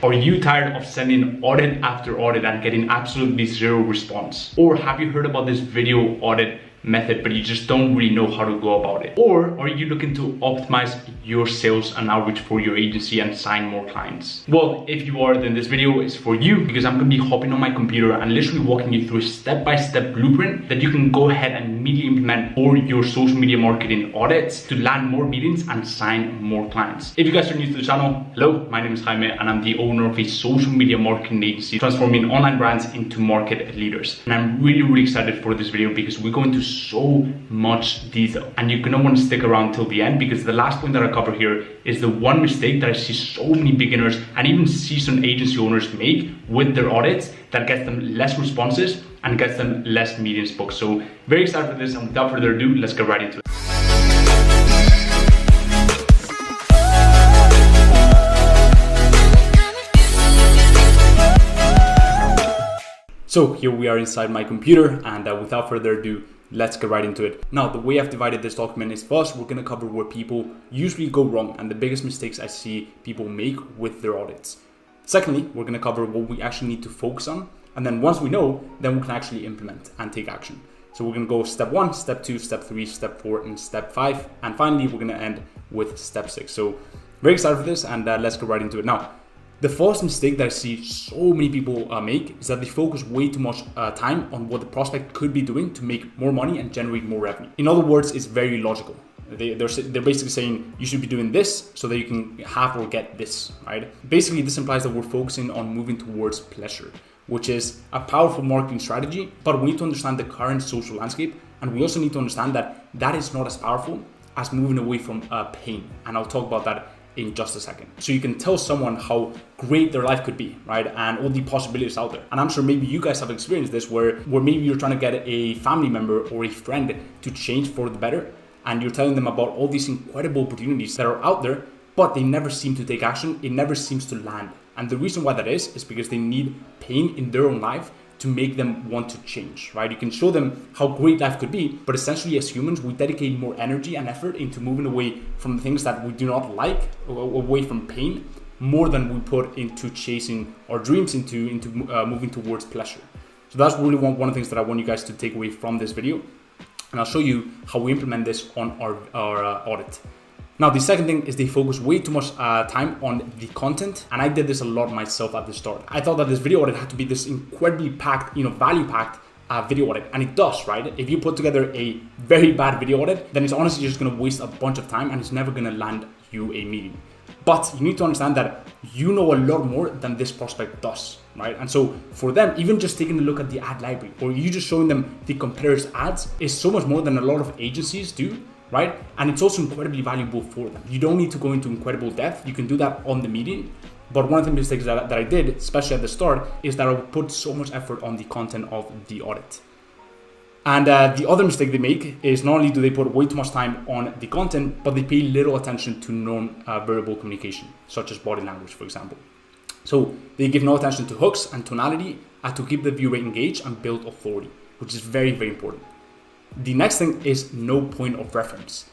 Are you tired of sending audit after audit and getting absolutely zero response? Or have you heard about this video audit method, but you just don't really know how to go about it? Or are you looking to optimize your sales and outreach for your agency and sign more clients? Well, if you are, then this video is for you, because I'm going to be hopping on my computer and literally walking you through a step-by-step blueprint that you can go ahead and immediately implement for your social media marketing audits to land more meetings and sign more clients. If you guys are new to the channel, hello, my name is Jaime and I'm the owner of a social media marketing agency transforming online brands into market leaders. And I'm really excited for this video because we're going to so much detail, and you're gonna want to stick around till the end, because the last point that I cover here is the one mistake that I see so many beginners and even seasoned agency owners make with their audits that gets them less responses and gets them less meetings booked. So very excited for this, and without further ado, let's get right into it. So here we are inside my computer, and without further ado, let's get right into it. Now, the way I've divided this document is, first, we're going to cover where people usually go wrong and the biggest mistakes I see people make with their audits. Secondly, we're going to cover what we actually need to focus on. And then once we know, then we can actually implement and take action. So we're going to go step 1, step 2, step 3, step 4, and step 5. And finally, we're going to end with step 6. So very excited for this, and let's get right into it. Now, the first mistake that I see so many people make is that they focus way too much time on what the prospect could be doing to make more money and generate more revenue. In other words, it's very logical. They're basically saying you should be doing this so that you can have or get this, right? Basically, this implies that we're focusing on moving towards pleasure, which is a powerful marketing strategy, but we need to understand the current social landscape, and we also need to understand that that is not as powerful as moving away from pain. And I'll talk about that in just a second. So you can tell someone how great their life could be, right? And all the possibilities out there. And I'm sure maybe you guys have experienced this where maybe you're trying to get a family member or a friend to change for the better, and you're telling them about all these incredible opportunities that are out there, but they never seem to take action. It never seems to land. And the reason why that is because they need pain in their own life to make them want to change, right? You can show them how great life could be, but essentially as humans, we dedicate more energy and effort into moving away from the things that we do not like, away from pain, more than we put into chasing our dreams, into moving towards pleasure. So that's really one of the things that I want you guys to take away from this video. And I'll show you how we implement this on our audit. Now, the second thing is they focus way too much time on the content. And I did this a lot myself at the start. I thought that this video audit had to be this incredibly packed, value-packed video audit. And it does, right? If you put together a very bad video audit, then it's honestly just gonna waste a bunch of time and it's never gonna land you a meeting. But you need to understand that you know a lot more than this prospect does, right? And so for them, even just taking a look at the ad library or you just showing them the competitors' ads is so much more than a lot of agencies do, right? And it's also incredibly valuable for them. You don't need to go into incredible depth. You can do that on the meeting. But one of the mistakes that I did, especially at the start, is that I would put so much effort on the content of the audit. And the other mistake they make is not only do they put way too much time on the content, but they pay little attention to non-verbal communication, such as body language, for example. So they give no attention to hooks and tonality to keep the viewer engaged and build authority, which is very important. The next thing is no point of reference.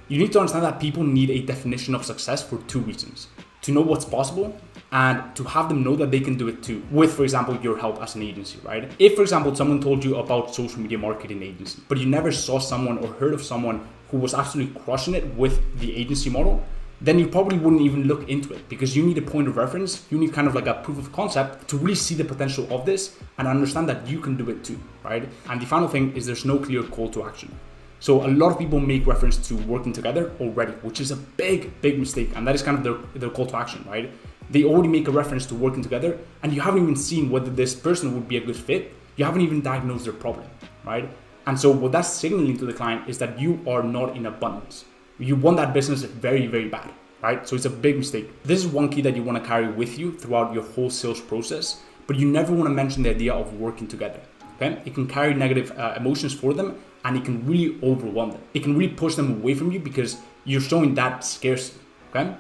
You need to understand that people need a definition of success for two reasons: to know what's possible and to have them know that they can do it too, with, for example, your help as an agency, right? If, for example, someone told you about social media marketing agency, but you never saw someone or heard of someone who was absolutely crushing it with the agency model, then you probably wouldn't even look into it, because you need a point of reference. You need kind of like a proof of concept to really see the potential of this and understand that you can do it too, right? And the final thing is there's no clear call to action. So a lot of people make reference to working together already, which is a big mistake. And that is kind of their call to action, right? They already make a reference to working together and you haven't even seen whether this person would be a good fit. You haven't even diagnosed their problem, right? And so what that's signaling to the client is that you are not in abundance. You want that business very bad, right? So it's a big mistake. This is one key that you want to carry with you throughout your whole sales process, but you never want to mention the idea of working together, okay? It can carry negative emotions for them, and it can really overwhelm them. It can really push them away from you because you're showing that scarcity, okay?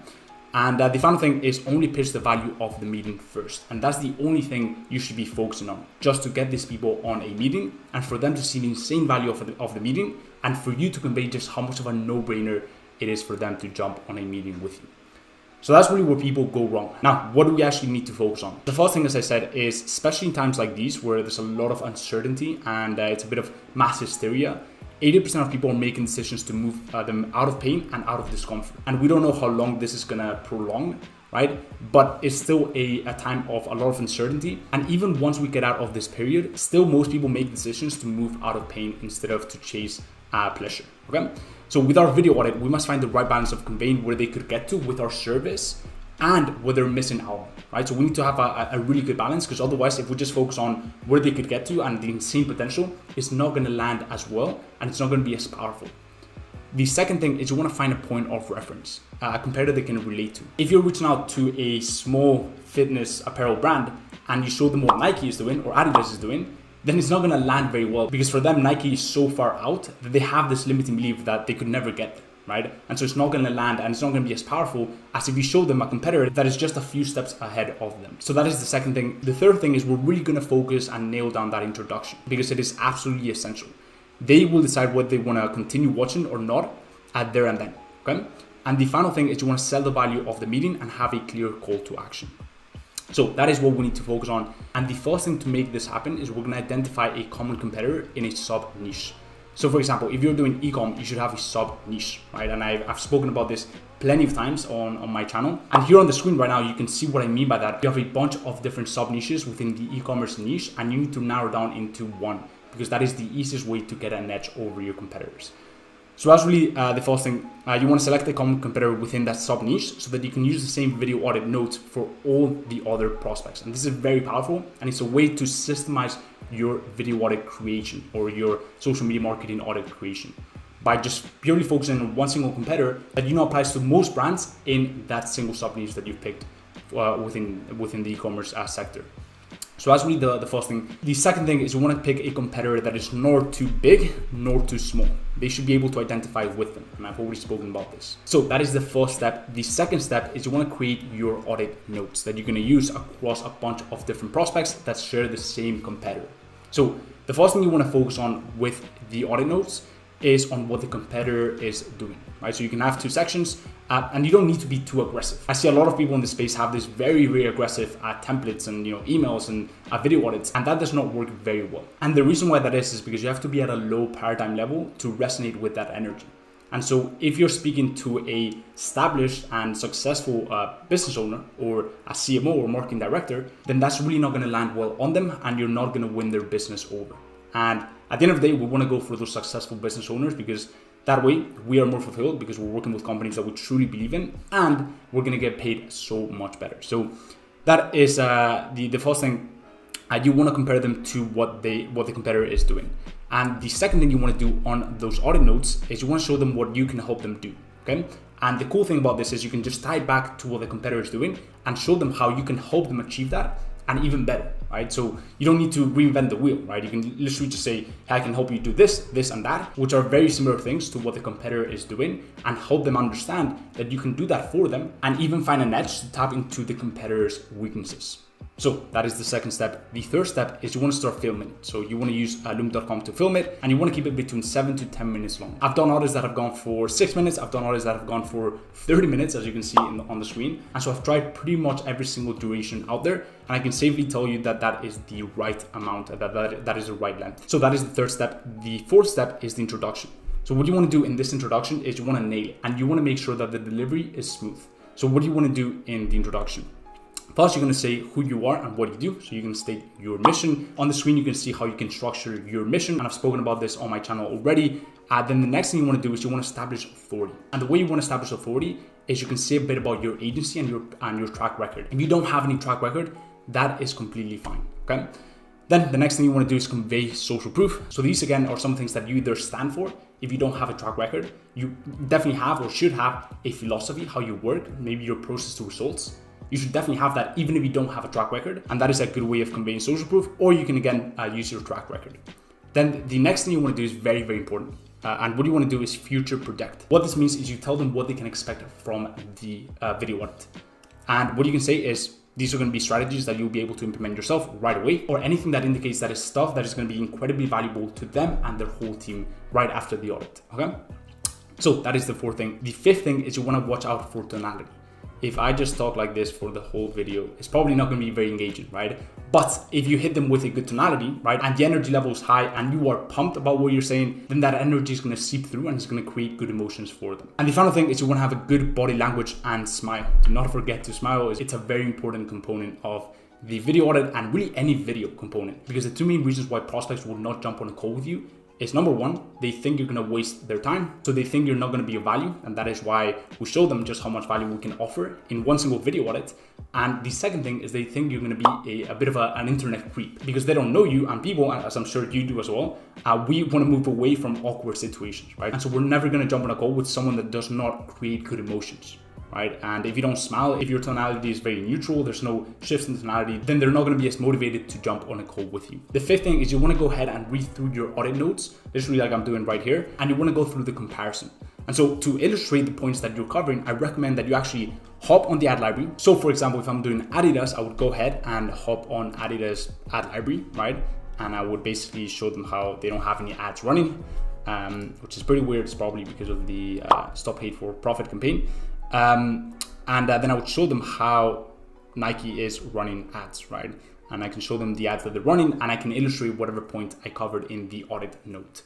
And the final thing is only pitch the value of the meeting first. And that's the only thing you should be focusing on, just to get these people on a meeting and for them to see the insane value of the meeting, and for you to convey just how much of a no-brainer it is for them to jump on a meeting with you. So that's really where people go wrong. Now, what do we actually need to focus on? The first thing, as I said, is especially in times like these where there's a lot of uncertainty and it's a bit of mass hysteria, 80% of people are making decisions to move them out of pain and out of discomfort. And we don't know how long this is gonna prolong, right? But it's still a time of a lot of uncertainty. And even once we get out of this period, still most people make decisions to move out of pain instead of to chase pleasure, okay? So with our video audit, we must find the right balance of conveying where they could get to with our service and what they're missing out on, right? So we need to have a really good balance, because otherwise, if we just focus on where they could get to and the insane potential, it's not gonna land as well and it's not gonna be as powerful. The second thing is you wanna find a point of reference, a competitor they can relate to. If you're reaching out to a small fitness apparel brand and you show them what Nike is doing or Adidas is doing, then it's not gonna land very well, because for them, Nike is so far out that they have this limiting belief that they could never get there, right? And so it's not gonna land and it's not gonna be as powerful as if you show them a competitor that is just a few steps ahead of them. So that is the second thing. The third thing is we're really gonna focus and nail down that introduction, because it is absolutely essential. They will decide whether they wanna continue watching or not at there and then, okay? And the final thing is you wanna sell the value of the meeting and have a clear call to action. So that is what we need to focus on. And the first thing to make this happen is we're gonna identify a common competitor in a sub niche. So for example, if you're doing e-com, you should have a sub niche, right? And I've spoken about this plenty of times on my channel. And here on the screen right now, you can see what I mean by that. You have a bunch of different sub niches within the e-commerce niche, and you need to narrow down into one, because that is the easiest way to get an edge over your competitors. So that's really the first thing. You want to select a common competitor within that sub niche so that you can use the same video audit notes for all the other prospects. And this is very powerful, and it's a way to systemize your video audit creation or your social media marketing audit creation by just purely focusing on one single competitor that you know applies to most brands in that single sub niche that you've picked within the e-commerce sector. So that's really the first thing. The second thing is you want to pick a competitor that is nor too big nor too small. They should be able to identify with them, and I've already spoken about this. So that is the first step. The second step is you want to create your audit notes that you're going to use across a bunch of different prospects that share the same competitor. So the first thing you want to focus on with the audit notes is on what the competitor is doing, right? So you can have two sections, and you don't need to be too aggressive. I see a lot of people in the space have this very, very aggressive templates and emails and video audits, and that does not work very well. And the reason why that is because you have to be at a low paradigm level to resonate with that energy. And so if you're speaking to a established and successful business owner or a CMO or marketing director, then that's really not going to land well on them, and you're not going to win their business over. And at the end of the day, we want to go for those successful business owners, because that way we are more fulfilled, because we're working with companies that we truly believe in, and we're going to get paid so much better. So that is the first thing. You want to compare them to what the competitor is doing. And the second thing you want to do on those audit notes is you want to show them what you can help them do, okay? And the cool thing about this is you can just tie it back to what the competitor is doing and show them how you can help them achieve that, and even better, right? So you don't need to reinvent the wheel, right? You can literally just say, hey, I can help you do this, this, and that, which are very similar things to what the competitor is doing, and help them understand that you can do that for them and even find an edge to tap into the competitor's weaknesses. So that is the second step. The third step is you want to start filming it. So you want to use loom.com to film it, and you want to keep it between 7 to 10 minutes long. I've done audits that have gone for 6 minutes. I've done audits that have gone for 30 minutes, as you can see on the screen. And so I've tried pretty much every single duration out there, and I can safely tell you that that is the right amount, that is the right length. So that is the third step. The fourth step is the introduction. So what you want to do in this introduction is you want to nail it, and you want to make sure that the delivery is smooth. So what do you want to do in the introduction? First, you're going to say who you are and what you do. So you can state your mission. On the screen, you can see how you can structure your mission. And I've spoken about this on my channel already. Then the next thing you want to do is you want to establish authority. And the way you want to establish authority is you can say a bit about your agency and your track record. If you don't have any track record, that is completely fine, okay? Then the next thing you want to do is convey social proof. So these again are some things that you either stand for. If you don't have a track record, you definitely have or should have a philosophy, how you work, maybe your process to results. You should definitely have that even if you don't have a track record, and that is a good way of conveying social proof, or you can again use your track record. Then the next thing you want to do is very, very important. And what you want to do is future project. What this means is you tell them what they can expect from the video audit. And what you can say is these are going to be strategies that you'll be able to implement yourself right away, or anything that indicates that is stuff that is going to be incredibly valuable to them and their whole team right after the audit, okay? So that is the fourth thing. The fifth thing is you want to watch out for tonality. if I just talk like this for the whole video, it's probably not going to be very engaging, right? But if you hit them with a good tonality, right, and the energy level is high and you are pumped about what you're saying, then that energy is going to seep through and it's going to create good emotions for them. And the final thing is you want to have a good body language and smile. Do not forget to smile. It's a very important component of the video audit and really any video component, because the two main reasons why prospects will not jump on a call with you is, number one, they think you're going to waste their time. So they think you're not going to be of value. And that is why we show them just how much value we can offer in one single video audit. And the second thing is they think you're going to be a bit of an internet creep, because they don't know you, and people, as I'm sure you do as well, we want to move away from awkward situations, right? And so we're never going to jump on a call with someone that does not create good emotions, right? And if you don't smile, if your tonality is very neutral, there's no shifts in tonality, then they're not going to be as motivated to jump on a call with you. The fifth thing is you want to go ahead and read through your audit notes, literally like I'm doing right here, and you want to go through the comparison. And so to illustrate the points that you're covering, I recommend that you actually hop on the ad library. So for example, if I'm doing Adidas, I would go ahead and hop on Adidas ad library, right? And I would basically show them how they don't have any ads running, which is pretty weird. It's probably because of the Stop Hate for Profit campaign. Then I would show them how Nike is running ads, right? And I can show them the ads that they're running, and I can illustrate whatever point I covered in the audit note.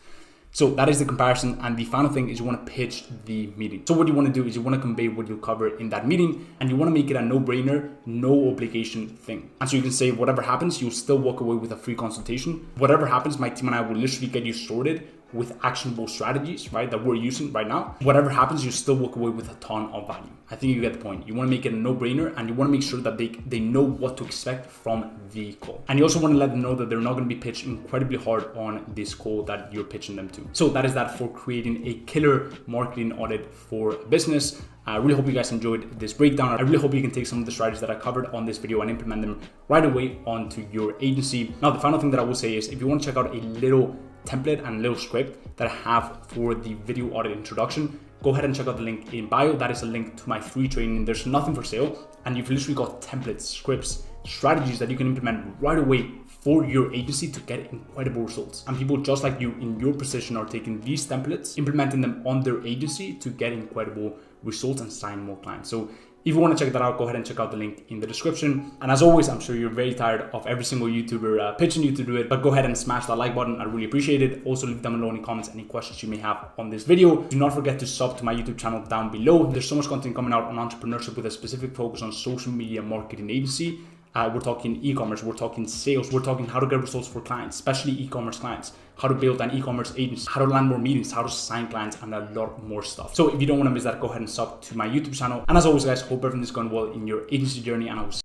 So that is the comparison. And the final thing is you want to pitch the meeting. So what you want to do is you want to convey what you'll cover in that meeting, and you want to make it a no-brainer, no obligation thing. And so you can say whatever happens, you'll still walk away with a free consultation. Whatever happens, my team and I will literally get you sorted with actionable strategies, right, that we're using right now. Whatever happens, you still walk away with a ton of value. I think you get the point. You want to make it a no-brainer, and you want to make sure that they know what to expect from the call. And you also want to let them know that they're not going to be pitched incredibly hard on this call that you're pitching them to. So that is that for creating a killer marketing audit for business. I really hope you guys enjoyed this breakdown. I really hope you can take some of the strategies that I covered on this video and implement them right away onto your agency. Now, the final thing that I will say is if you want to check out a little template and little script that I have for the video audit introduction, go ahead and check out the link in bio. That is a link to my free training. There's nothing for sale, and you've literally got templates, scripts, strategies that you can implement right away for your agency to get incredible results. And people just like you in your position are taking these templates, implementing them on their agency to get incredible results and sign more clients. So if you want to check that out, go ahead and check out the link in the description. And as always, I'm sure you're very tired of every single YouTuber pitching you to do it, but go ahead and smash that like button. I really appreciate it. Also, leave down below in the comments any questions you may have on this video. Do not forget to sub to my YouTube channel down below. There's so much content coming out on entrepreneurship with a specific focus on social media marketing agency. We're talking e-commerce, we're talking sales, we're talking how to get results for clients, especially e-commerce clients, how to build an e-commerce agency, how to land more meetings, how to sign clients, and a lot more stuff. So if you don't want to miss that, go ahead and sub to my YouTube channel. And as always, guys, hope everything is going well in your agency journey, and I will see